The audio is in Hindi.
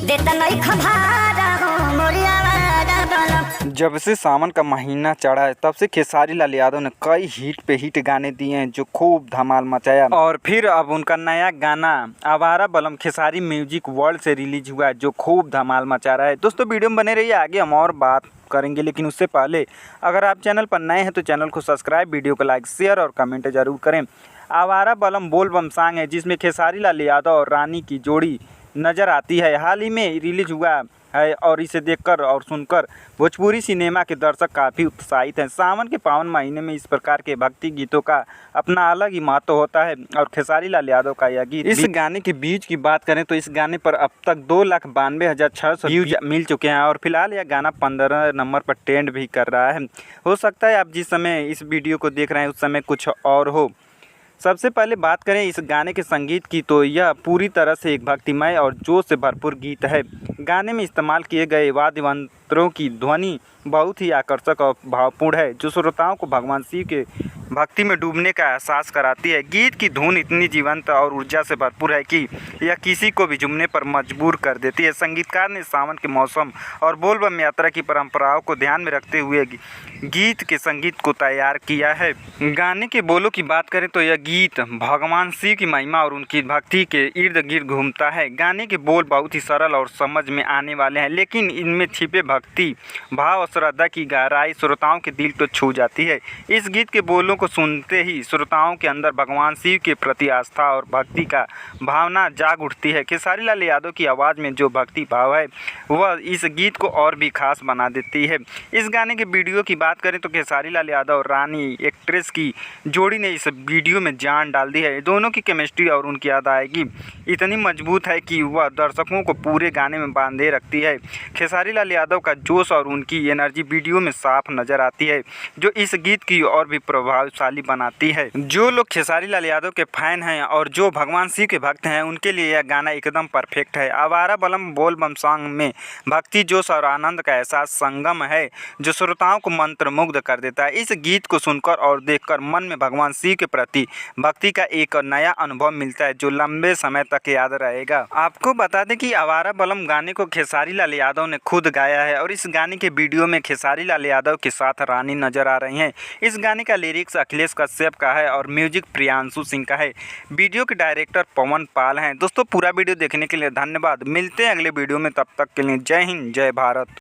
देता नहीं खभारा हो मोरिया वाला बलम। जब से सावन का महीना चढ़ा है तब से खेसारी लाल यादव ने कई हिट पे हिट गाने दिए हैं जो खूब धमाल मचाया। और फिर अब उनका नया गाना आवारा बलम खेसारी म्यूजिक वर्ल्ड से रिलीज हुआ है जो खूब धमाल मचा रहा है। दोस्तों वीडियो में बने रहिए, आगे हम और बात करेंगे, लेकिन उससे पहले अगर आप चैनल पर नए हैं तो चैनल को सब्सक्राइब, वीडियो को लाइक, शेयर और कमेंट जरूर करें। आवारा बलम बोल बम सॉन्ग है जिसमें खेसारी लाल यादव और रानी की जोड़ी नज़र आती है। हाल ही में रिलीज हुआ है और इसे देखकर और सुनकर भोजपुरी सिनेमा के दर्शक काफ़ी उत्साहित हैं। सावन के पावन महीने में इस प्रकार के भक्ति गीतों का अपना अलग ही महत्व होता है और खेसारी लाल यादव का यह गीत, इस गाने के व्यूज की बात करें तो इस गाने पर अब तक 2,92,600 व्यूज मिल चुके हैं और फिलहाल यह गाना 15 नंबर पर ट्रेंड भी कर रहा है। हो सकता है आप जिस समय इस वीडियो को देख रहे हैं उस समय कुछ और हो। सबसे पहले बात करें इस गाने के संगीत की तो यह पूरी तरह से एक भक्तिमय और जोश से भरपूर गीत है। गाने में इस्तेमाल किए गए वाद्य यंत्रों की ध्वनि बहुत ही आकर्षक और भावपूर्ण है जो श्रोताओं को भगवान शिव के भक्ति में डूबने का एहसास कराती है। गीत की धुन इतनी जीवंत और ऊर्जा से भरपूर है कि यह किसी को भी झूमने पर मजबूर कर देती है। संगीतकार ने सावन के मौसम और बोल बम यात्रा की परंपराओं को ध्यान में रखते हुए गीत के संगीत को तैयार किया है। गाने के बोलों की बात करें तो यह गीत भगवान शिव की महिमा और उनकी भक्ति के इर्द गिर्द घूमता है। गाने के बोल बहुत ही सरल और समझ में आने वाले हैं, लेकिन इनमें छिपे भक्ति भाव और श्रद्धा की गहराई श्रोताओं के दिल को छू जाती है। इस गीत के बोलों को सुनते ही श्रोताओं के अंदर भगवान शिव के प्रति आस्था और भक्ति का भावना जाग उठती है। खेसारी लाल यादव की आवाज़ में जो भक्ति भाव है वह इस गीत को और भी खास बना देती है। इस गाने के वीडियो की बात करें तो खेसारी लाल यादव और रानी एक्ट्रेस की जोड़ी ने इस वीडियो में जान डाल दी है। दोनों की केमिस्ट्री और उनकी अदायगी इतनी मजबूत है कि वह दर्शकों को पूरे गाने में बांधे रखती है। खेसारी लाल यादव का जोश और उनकी एनर्जी वीडियो में साफ नजर आती है जो इस गीत की और भी प्रभावशाली बनाती है। जो लोग खेसारी लाल यादव के फैन हैं और जो भगवान शिव के भक्त हैं उनके लिए यह गाना एकदम परफेक्ट है। आवारा बलम बोल बम सॉन्ग में भक्ति, जोश और आनंद का एहसास संगम है जो श्रोताओं को मंत्रमुग्ध कर देता है। इस गीत को सुनकर और देखकर मन में भगवान शिव के प्रति भक्ति का एक नया अनुभव मिलता है जो लंबे समय तक याद रहेगा। आपको बता दें कि आवारा बलम गाने को खेसारी लाल यादव ने खुद गाया है और इस गाने के वीडियो में खेसारी लाल यादव के साथ रानी नजर आ रही हैं। इस गाने का लिरिक्स अखिलेश कश्यप का है और म्यूजिक प्रियांशु सिंह का है। वीडियो के डायरेक्टर पवन पाल हैं। दोस्तों पूरा वीडियो देखने के लिए धन्यवाद। मिलते हैं अगले वीडियो में, तब तक के लिए जय हिंद, जय भारत।